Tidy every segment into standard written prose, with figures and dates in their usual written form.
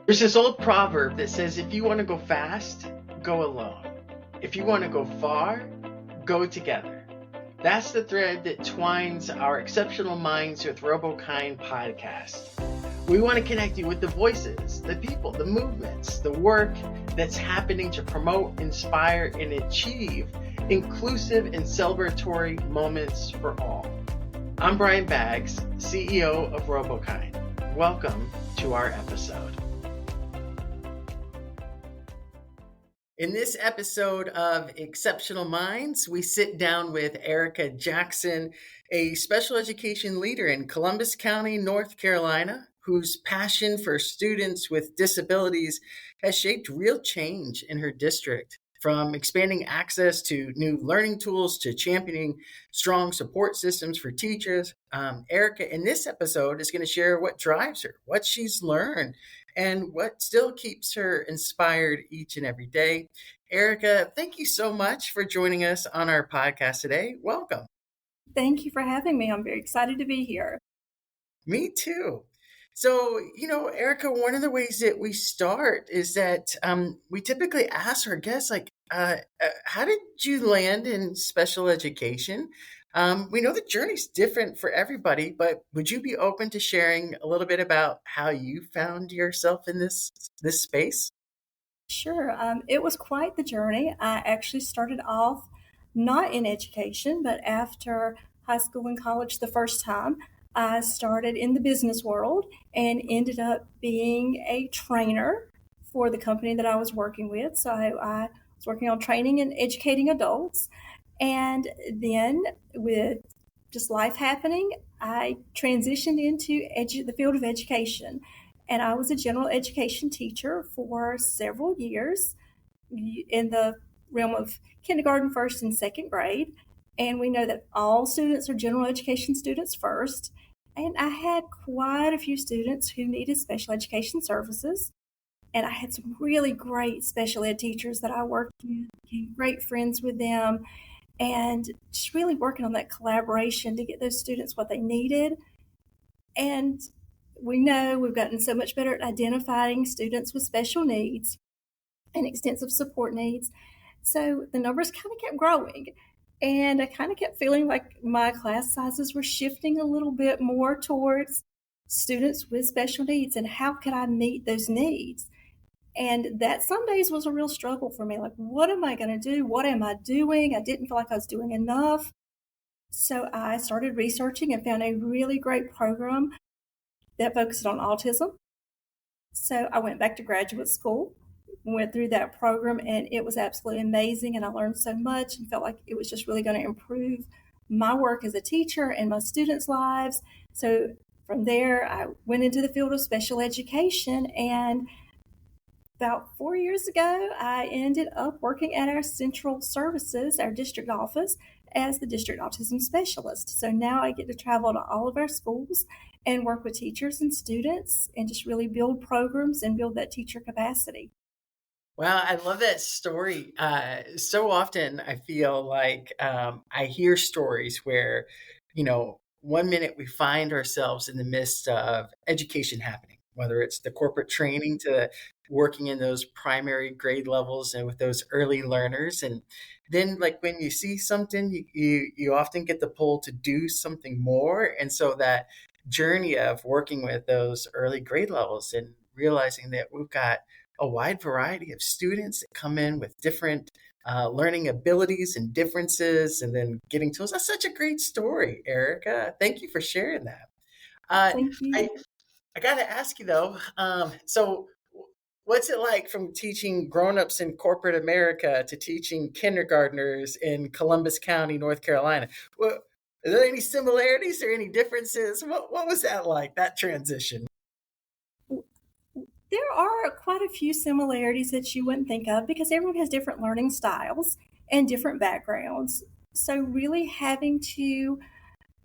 There's this old proverb that says if you want to go fast, go alone. If you want to go far, go together. That's the thread that twines our Exceptional Minds with RoboKind podcast. We want to connect you with the voices, the people, the movements, the work that's happening to promote, inspire, and achieve inclusive and celebratory moments for all. I'm Brian Baggs, CEO of RoboKind. Welcome to our episode. In this episode of Exceptional Minds, we sit down with Erica Jackson, a special education leader in Columbus County, North Carolina, whose passion for students with disabilities has shaped real change in her district. From expanding access to new learning tools to championing strong support systems for teachers, Erica in this episode is going to share what drives her, what she's learned, and what still keeps her inspired each and every day. Erica, thank you so much for joining us on our podcast today. Welcome. Thank you for having me. I'm very excited to be here. Me too. So, Erica, one of the ways that we start is that we typically ask our guests, how did you land in special education? We know the journey's different for everybody, but would you be open to sharing a little bit about how you found yourself in this space? Sure. It was quite the journey. I actually started off not in education, but after high school and college the first time, I started in the business world and ended up being a trainer for the company that I was working with. So I was working on training and educating adults. And then with just life happening, I transitioned into the field of education. And I was a general education teacher for several years in the realm of kindergarten, first, and second grade. And we know that all students are general education students first. And I had quite a few students who needed special education services. And I had some really great special ed teachers that I worked with, became great friends with them, and just really working on that collaboration to get those students what they needed. And we know we've gotten so much better at identifying students with special needs and extensive support needs. So the numbers kind of kept growing. And I kind of kept feeling like my class sizes were shifting a little bit more towards students with special needs and how could I meet those needs? And that some days was a real struggle for me. Like, what am I going to do? What am I doing? I didn't feel like I was doing enough. So I started researching and found a really great program that focused on autism. So I went back to graduate school, went through that program, and it was absolutely amazing. And I learned so much and felt like it was just really going to improve my work as a teacher and my students' lives. So from there, I went into the field of special education, and about 4 years ago, I ended up working at our central services, our district office, as the district autism specialist. So now I get to travel to all of our schools and work with teachers and students and just really build programs and build that teacher capacity. Wow, I love that story. So often I feel like I hear stories where, 1 minute we find ourselves in the midst of education happening, whether it's the corporate training to working in those primary grade levels and with those early learners. And then like when you see something, you often get the pull to do something more. And so that journey of working with those early grade levels and realizing that we've got a wide variety of students that come in with different learning abilities and differences and then getting tools. That's such a great story, Erica. Thank you for sharing that. Uh, Thank I, you. I got to ask you though, so what's it like from teaching grown-ups in corporate America to teaching kindergartners in Columbus County, North Carolina? Well, are there any similarities or any differences? What was that like, that transition? There are quite a few similarities that you wouldn't think of because everyone has different learning styles and different backgrounds. So, really having to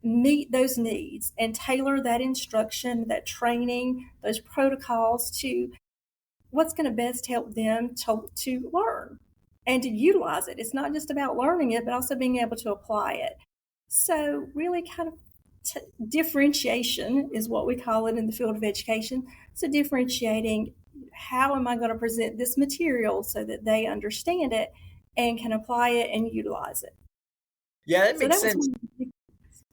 meet those needs and tailor that instruction, that training, those protocols to what's going to best help them to learn and to utilize it. It's not just about learning it, but also being able to apply it. So, really, kind of differentiation is what we call it in the field of education. So, differentiating how am I going to present this material so that they understand it and can apply it and utilize it? Yeah, that So makes that was sense. one of the big,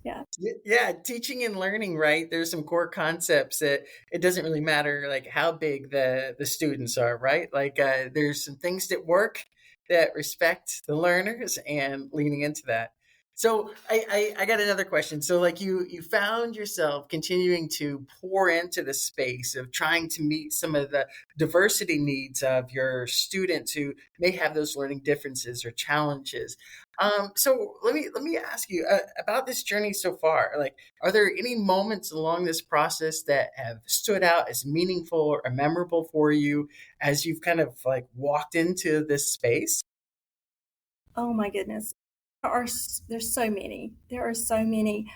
yeah. Yeah, teaching and learning, right? There's some core concepts that it doesn't really matter like how big the students are, right? Like there's some things that work that respect the learners and leaning into that. So I got another question. So like you found yourself continuing to pour into the space of trying to meet some of the diversity needs of your students who may have those learning differences or challenges. So let me ask you about this journey so far. Like, are there any moments along this process that have stood out as meaningful or memorable for you as you've kind of like walked into this space? Oh my goodness. There's so many. There are so many.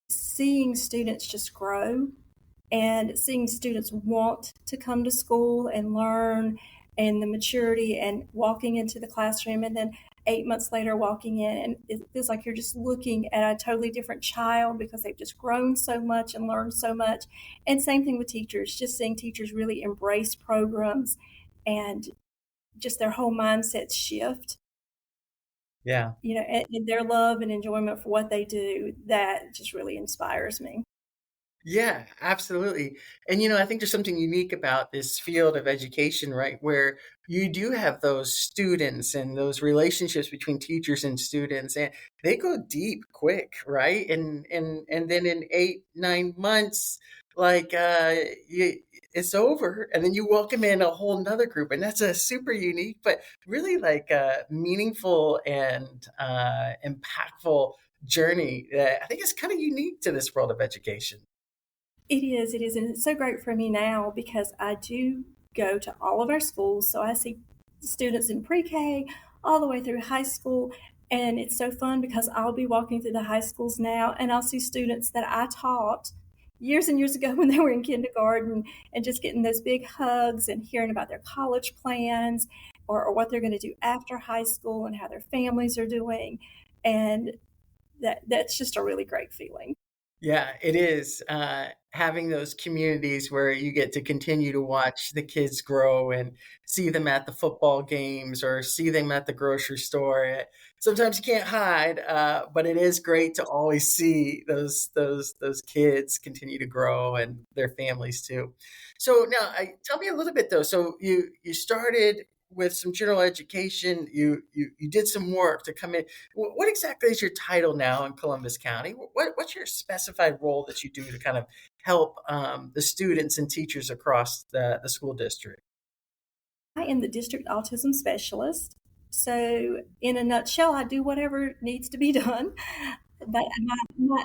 Seeing students just grow and seeing students want to come to school and learn, and the maturity and walking into the classroom, and then 8 months later walking in and it feels like you're just looking at a totally different child because they've just grown so much and learned so much. And same thing with teachers, just seeing teachers really embrace programs and just their whole mindset shift, Yeah. and their love and enjoyment for what they do, that just really inspires me. Yeah, absolutely. And I think there's something unique about this field of education, right? Where you do have those students and those relationships between teachers and students, and they go deep quick, right? And then in 8, 9 months, like it's over, and then you welcome in a whole nother group, and that's a super unique, but really like meaningful and impactful journey that I think is kind of unique to this world of education. It is, and it's so great for me now because I do go to all of our schools. So I see students in pre-K all the way through high school, and it's so fun because I'll be walking through the high schools now, and I'll see students that I taught years and years ago when they were in kindergarten, and just getting those big hugs and hearing about their college plans, or what they're going to do after high school and how their families are doing, and that's just a really great feeling. Yeah, it is. Having those communities where you get to continue to watch the kids grow and see them at the football games or see them at the grocery store. Sometimes you can't hide, but it is great to always see those kids continue to grow and their families too. So now, tell me a little bit though. So you started with some general education. You did some work to come in. What exactly is your title now in Columbus County? What's your specified role that you do to kind of help the students and teachers across the school district? I am the district autism specialist. So, in a nutshell, I do whatever needs to be done. But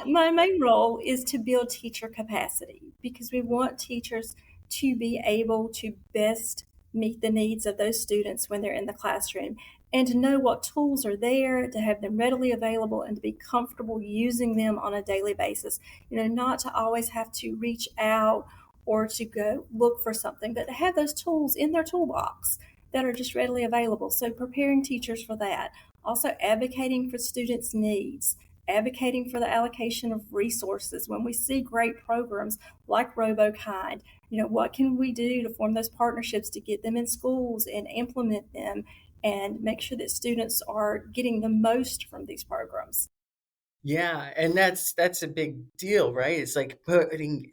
my main role is to build teacher capacity because we want teachers to be able to best meet the needs of those students when they're in the classroom, and to know what tools are there, to have them readily available, and to be comfortable using them on a daily basis. Not to always have to reach out or to go look for something, but to have those tools in their toolbox that are just readily available. So, preparing teachers for that. Also, advocating for students' needs, advocating for the allocation of resources. When we see great programs like RoboKind, what can we do to form those partnerships to get them in schools and implement them and make sure that students are getting the most from these programs? Yeah, and that's a big deal, right? It's like putting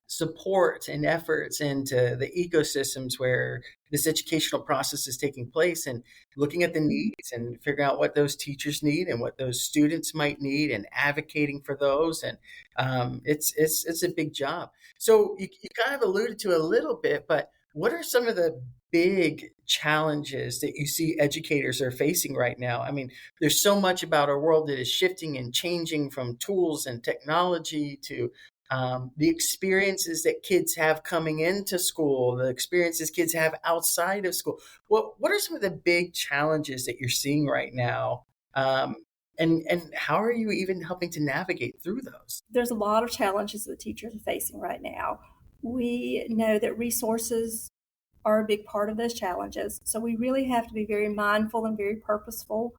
support and efforts into the ecosystems where this educational process is taking place, and looking at the needs and figuring out what those teachers need and what those students might need, and advocating for those. And it's a big job. So you kind of alluded to a little bit, but what are some of the big challenges that you see educators are facing right now? I mean, there's so much about our world that is shifting and changing, from tools and technology to the experiences that kids have coming into school, the experiences kids have outside of school. What are some of the big challenges that you're seeing right now? Um, and how are you even helping to navigate through those? There's a lot of challenges that teachers are facing right now. We know that resources are a big part of those challenges. So we really have to be very mindful and very purposeful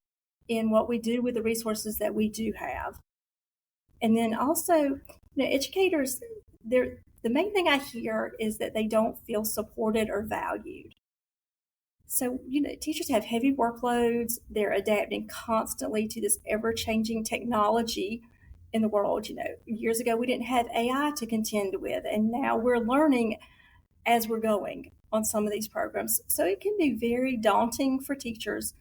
in what we do with the resources that we do have. And then also, educators, they're The main thing I hear is that they don't feel supported or valued. So, teachers have heavy workloads. They're adapting constantly to this ever changing technology in the world. Years ago, we didn't have AI to contend with, and now we're learning as we're going on some of these programs. So, it can be very daunting for teachers,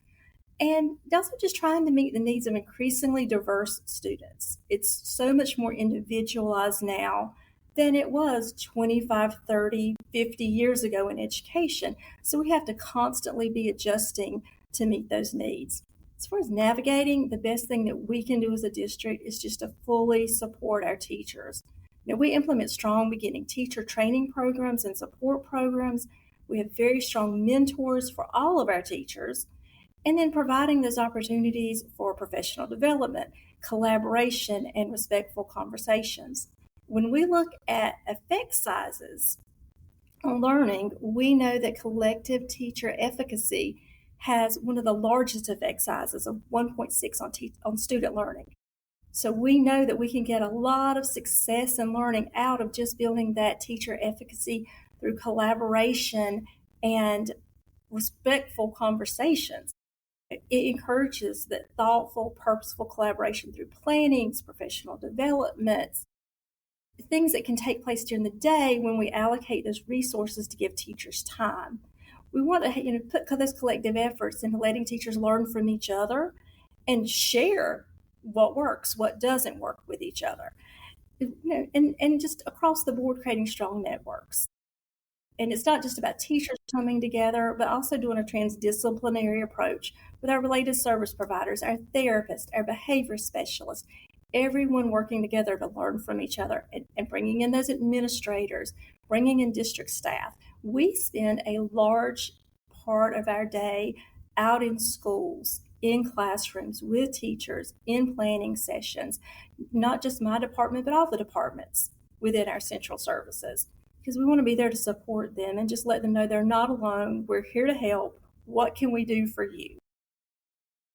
and also just trying to meet the needs of increasingly diverse students. It's so much more individualized now than it was 25, 30, 50 years ago in education. So we have to constantly be adjusting to meet those needs. As far as navigating, the best thing that we can do as a district is just to fully support our teachers. We implement strong beginning teacher training programs and support programs. We have very strong mentors for all of our teachers, and then providing those opportunities for professional development, collaboration, and respectful conversations. When we look at effect sizes on learning, we know that collective teacher efficacy has one of the largest effect sizes of 1.6 on student learning. So we know that we can get a lot of success and learning out of just building that teacher efficacy through collaboration and respectful conversations. It encourages that thoughtful, purposeful collaboration through plannings, professional developments, things that can take place during the day when we allocate those resources to give teachers time. We want to put those collective efforts into letting teachers learn from each other and share what works, what doesn't work with each other. And just across the board, creating strong networks. And it's not just about teachers coming together, but also doing a transdisciplinary approach with our related service providers, our therapists, our behavior specialists, everyone working together to learn from each other, and bringing in those administrators, bringing in district staff. We spend a large part of our day out in schools, in classrooms, with teachers, in planning sessions, not just my department, but all the departments within our central services, because we want to be there to support them and just let them know they're not alone. We're here to help. What can we do for you?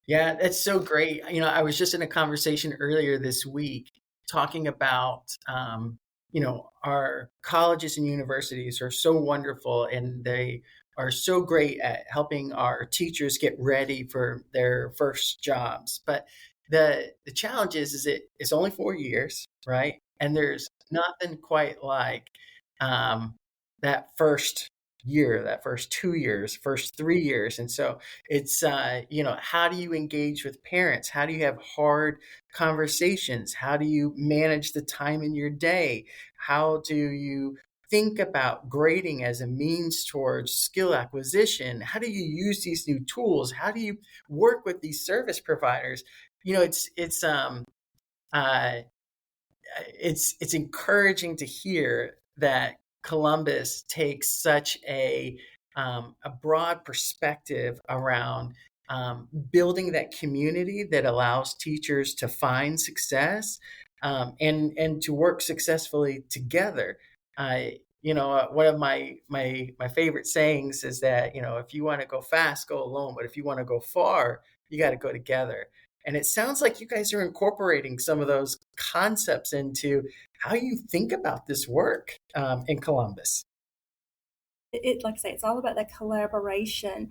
Yeah, that's so great. I was just in a conversation earlier this week talking about, our colleges and universities are so wonderful and they are so great at helping our teachers get ready for their first jobs. But the challenge is it's only 4 years, right? And there's nothing quite like um, that first year, that first 2 years, first 3 years. And so it's, how do you engage with parents? How do you have hard conversations? How do you manage the time in your day? How do you think about grading as a means towards skill acquisition? How do you use these new tools? How do you work with these service providers? Uh, it's encouraging to hear that Columbus takes such a broad perspective around building that community that allows teachers to find success, and to work successfully together. One of my favorite sayings is that if you want to go fast, go alone, but if you want to go far, you got to go together. And it sounds like you guys are incorporating some of those concepts into how you think about this work in Columbus. Like I say, it's all about that collaboration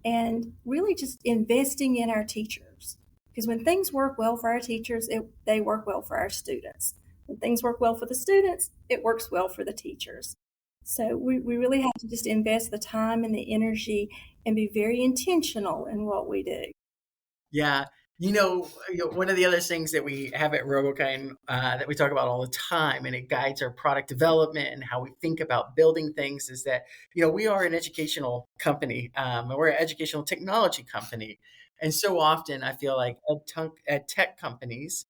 and really just investing in our teachers. Because when things work well for our teachers, they work well for our students. When things work well for the students, it works well for the teachers. So we really have to just invest the time and the energy and be very intentional in what we do. Yeah. One of the other things that we have at RoboKine that we talk about all the time, and it guides our product development and how we think about building things, is that, we are an educational company, and we're an educational technology company. And so often I feel like ed tech companies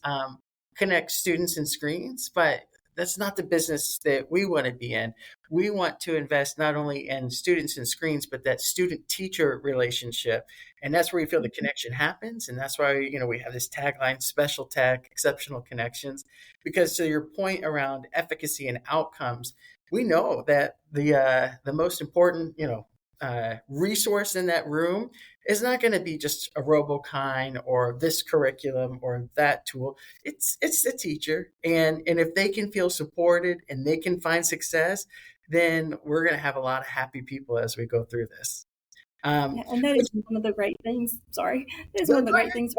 connect students and screens, but that's not the business that we want to be in. We want to invest not only in students and screens, but that student teacher relationship. And that's where you feel the connection happens. And that's why, we have this tagline, special tech, exceptional connections, because to your point around efficacy and outcomes, we know that the most important, resource in that room is not going to be just a robokine or this curriculum or that tool. It's the teacher, and if they can feel supported and they can find success, then we're going to have a lot of happy people as we go through this. Yeah, Um, and that but is one of the great things. Sorry, that is no, one of the go great ahead. things.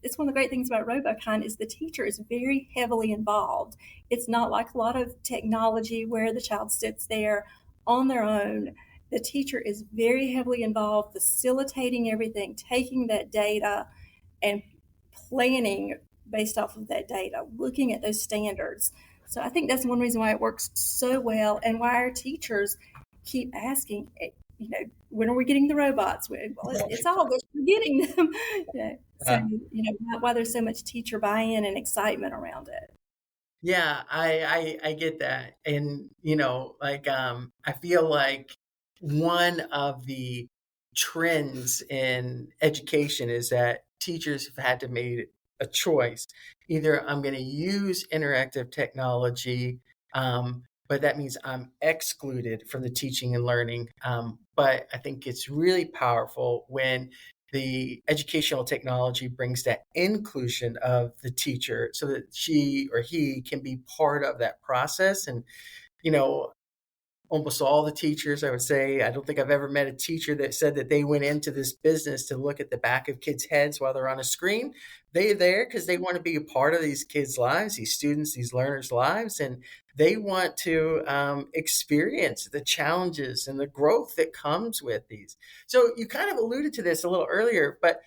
It's one of the great things about RoboKine is the teacher is very heavily involved. It's not like a lot of technology where the child sits there on their own. The teacher is very heavily involved, facilitating everything, taking that data and planning based off of that data, looking at those standards. So I think that's one reason why it works so well and why our teachers keep asking, when are we getting the robots? Well, it's August, we're getting them. So, Uh, why there's so much teacher buy-in and excitement around it. Yeah, I get that. And I feel like one of the trends in education is that teachers have had to make a choice. Either I'm going to use interactive technology, but that means I'm excluded from the teaching and learning. But I think it's really powerful when the educational technology brings that inclusion of the teacher so that she or he can be part of that process. And you know almost all the teachers, I would say, I don't think I've ever met a teacher that said that they went into this business to look at the back of kids' heads while they're on a screen. They're there because they want to be a part of these kids' lives, these students, these learners' lives, and they want to experience the challenges and the growth that comes with these. So you kind of alluded to this a little earlier, but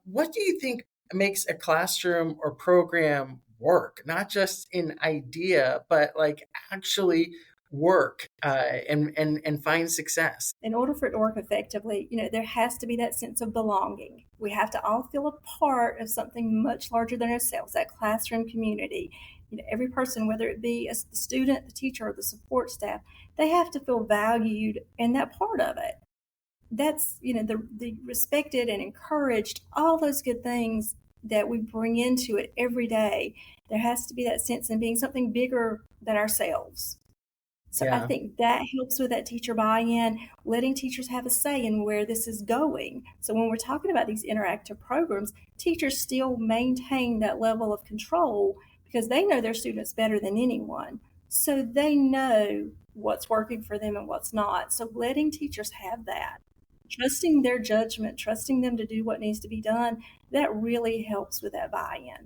what do you think makes a classroom or program work, not just in idea, but like actually work and find success? In order for it to work effectively, there has to be that sense of belonging. We have to all feel a part of something much larger than ourselves, that classroom community. Every person, whether it be a student, the teacher, or the support staff, they have to feel valued and that part of it. That's, the respected and encouraged, all those good things that we bring into it every day. There has to be that sense in being something bigger than ourselves. So I Yeah, think that helps with that teacher buy-in, letting teachers have a say in where this is going. So when we're talking about these interactive programs, teachers still maintain that level of control because they know their students better than anyone. So they know what's working for them and what's not. So letting teachers have that, trusting their judgment, trusting them to do what needs to be done, that really helps with that buy-in.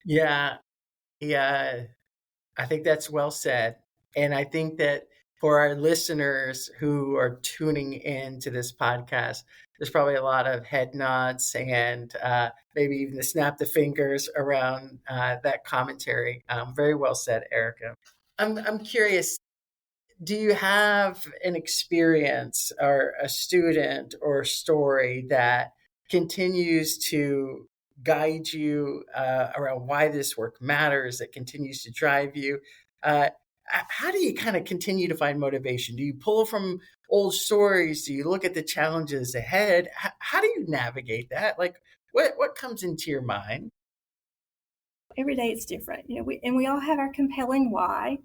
yeah, yeah. I think that's well said. And I think that for our listeners who are tuning in to this podcast, there's probably a lot of head nods and maybe even to snap the fingers around that commentary. Very well said, Erica. I'm curious, do you have an experience or a student or story that continues to guide you around why this work matters, that continues to drive you? Uh, how do you kind of continue to find motivation? Do you pull from old stories? Do you look at the challenges ahead? How do you navigate that? Like, what comes into your mind? Every day it's different, we all have our compelling why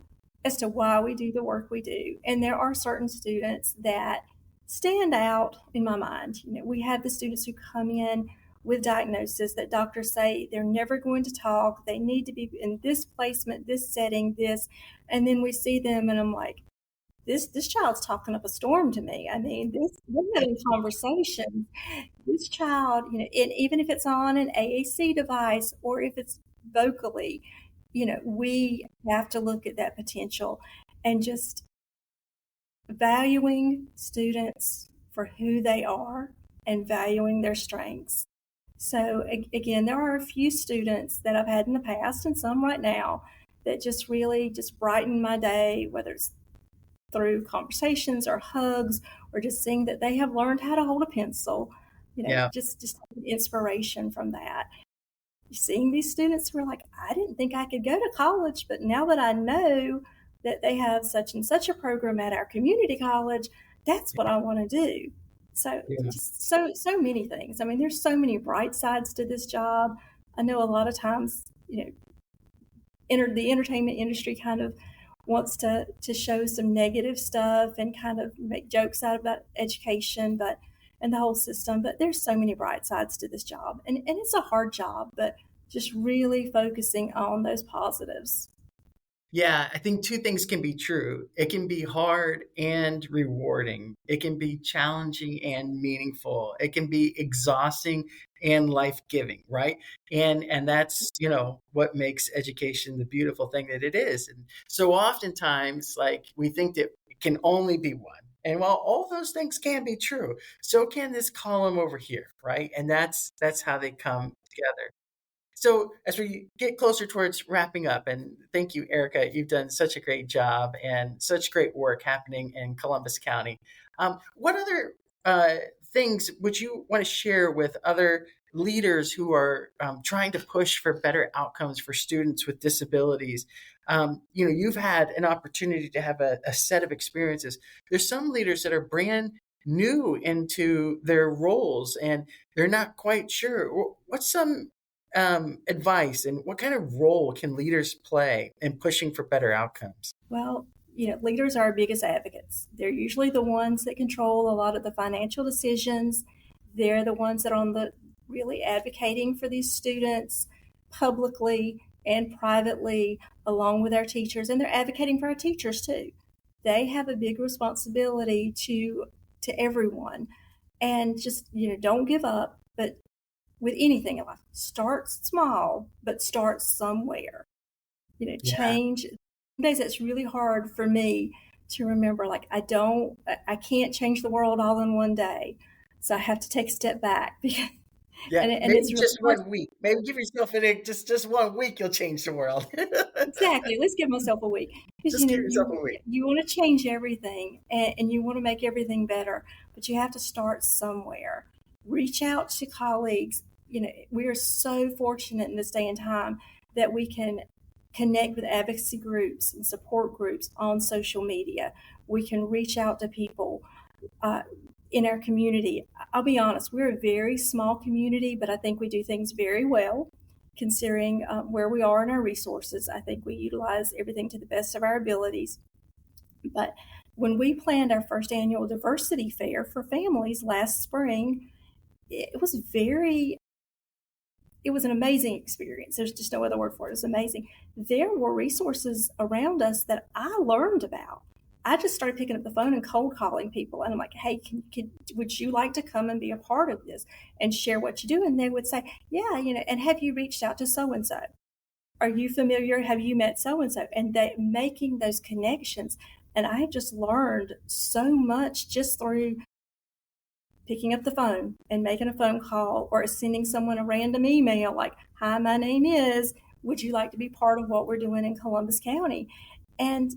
as to why we do the work we do. And there are certain students that stand out in my mind. We have the students who come in with diagnosis that doctors say they're never going to talk, they need to be in this placement, this setting, this, and then we see them and I'm like, this child's talking up a storm to me. I mean, we're having conversations. This child, and even if it's on an AAC device or if it's vocally, we have to look at that potential and just valuing students for who they are and valuing their strengths. So again, there are a few students that I've had in the past and some right now that just really just brighten my day, whether it's through conversations or hugs or just seeing that they have learned how to hold a pencil, Yeah, just inspiration from that. Seeing these students who are like, I didn't think I could go to college, but now that I know that they have such and such a program at our community college, that's what I want to do. So yeah, just so many things. I mean, there's so many bright sides to this job. I know a lot of times, the entertainment industry kind of wants to show some negative stuff and kind of make jokes out about education, but and the whole system. But there's so many bright sides to this job, and it's a hard job, but just really focusing on those positives. Yeah, I think two things can be true. It can be hard and rewarding. It can be challenging and meaningful. It can be exhausting and life-giving, right? And that's, what makes education the beautiful thing that it is. And so oftentimes, like, we think that it can only be one. And while all those things can be true, so can this column over here, right? And that's how they come together. So as we get closer towards wrapping up, and thank you, Erica, you've done such a great job and such great work happening in Columbus County. What other things would you want to share with other leaders who are trying to push for better outcomes for students with disabilities? You've had an opportunity to have a set of experiences. There's some leaders that are brand new into their roles and they're not quite sure. What's some advice and what kind of role can leaders play in pushing for better outcomes? Well, leaders are our biggest advocates. They're usually the ones that control a lot of the financial decisions. They're the ones that are on the really advocating for these students publicly and privately, along with our teachers, and they're advocating for our teachers too. They have a big responsibility to everyone, and just don't give up. But with anything in life, start small, but start somewhere. Yeah, Change. Some days it's really hard for me to remember, like, I can't change the world all in one day. So I have to take a step back because, yeah. and Maybe it's really just hard. 1 week. Maybe give yourself just 1 week. You'll change the world. Exactly. Let's give myself a week because Just give yourself a you week. you want to change everything, and you want to make everything better, but you have to start somewhere. Reach out to colleagues. We are so fortunate in this day and time that we can connect with advocacy groups and support groups on social media. We can reach out to people uh, in our community. I'll be honest, we're a very small community, but I think we do things very well considering where we are in our resources. I think we utilize everything to the best of our abilities. But when we planned our first annual diversity fair for families last spring, it was very it was an amazing experience. There's just no other word for it. It was amazing. There were resources around us that I learned about. I just started picking up the phone and cold calling people, and I'm like, "Hey, would you like to come and be a part of this and share what you do?" And they would say, "Yeah, And have you reached out to so and so? Are you familiar? Have you met so and so?" And they making those connections. And I just learned so much just through picking up the phone and making a phone call or sending someone a random email like, "Hi, my name is, would you like to be part of what we're doing in Columbus County?" And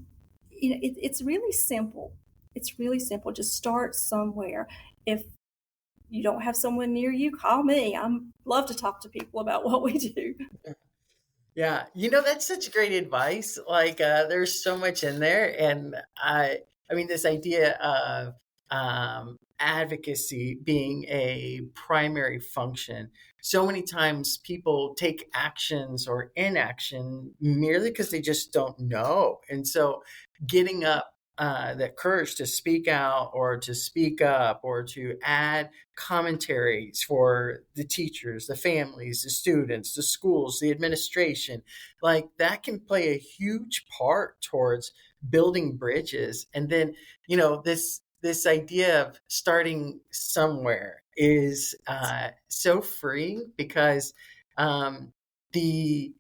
it's really simple. It's really simple. Just start somewhere. If you don't have someone near you, call me. I'm love to talk to people about what we do. Yeah, that's such great advice. Like, there's so much in there, and I mean, this idea of advocacy being a primary function. So many times, people take actions or inaction merely because they just don't know, and so getting up. That courage to speak out or to speak up or to add commentaries for the teachers, the families, the students, the schools, the administration, like that can play a huge part towards building bridges. And then, this idea of starting somewhere is so freeing because the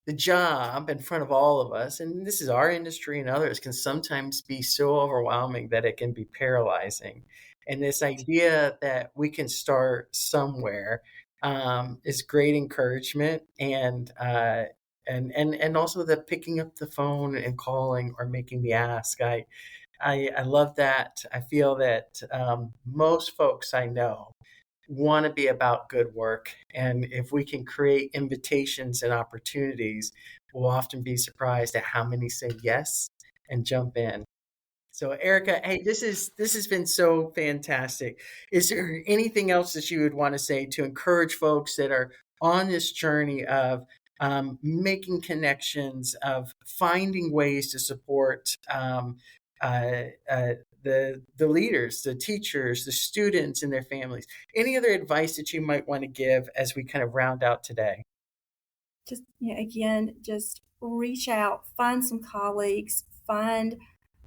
the job in front of all of us, and this is our industry and others, can sometimes be so overwhelming that it can be paralyzing. And this idea that we can start somewhere is great encouragement, and also the picking up the phone and calling or making the ask. I love that. I feel that most folks I know want to be about good work. And if we can create invitations and opportunities, we'll often be surprised at how many say yes and jump in. So Erica, hey, this has been so fantastic. Is there anything else that you would want to say to encourage folks that are on this journey of making connections, of finding ways to support uh, uh, the leaders, the teachers, the students, and their families. Any other advice that you might want to give as we kind of round out today? Just, again, just reach out, find some colleagues, find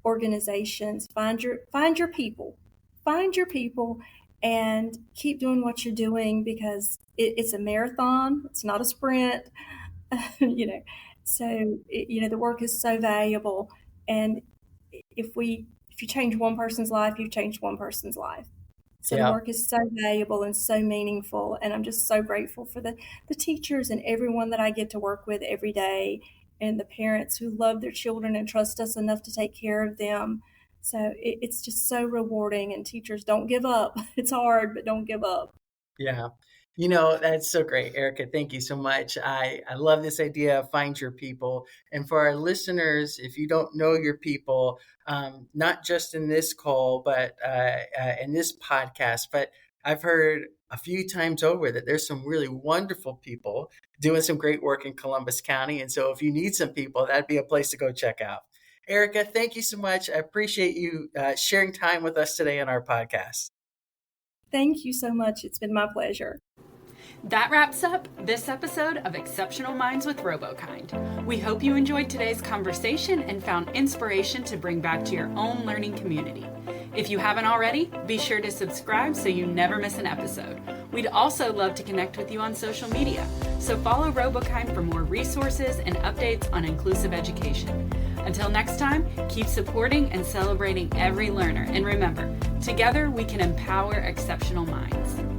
organizations, find your people, find your people, and keep doing what you're doing, because it's a marathon. It's not a sprint. you know, so the work is so valuable, and if you change one person's life, you've changed one person's life. So the Yeah, work is so valuable and so meaningful, and I'm just so grateful for the teachers and everyone that I get to work with every day, and the parents who love their children and trust us enough to take care of them. So it's just so rewarding, and teachers, don't give up. It's hard, but don't give up. yeah. That's so great, Erica. Thank you so much. I love this idea of find your people. And for our listeners, if you don't know your people, not just in this call, but in this podcast, but I've heard a few times over that there's some really wonderful people doing some great work in Columbus County. And so if you need some people, that'd be a place to go check out. Erica, thank you so much. I appreciate you sharing time with us today on our podcast. Thank you so much. It's been my pleasure. That wraps up this episode of Exceptional Minds with RoboKind. We hope you enjoyed today's conversation and found inspiration to bring back to your own learning community. If you haven't already, be sure to subscribe so you never miss an episode. We'd also love to connect with you on social media, so follow RoboKind for more resources and updates on inclusive education. Until next time, keep supporting and celebrating every learner, and remember, together we can empower exceptional minds.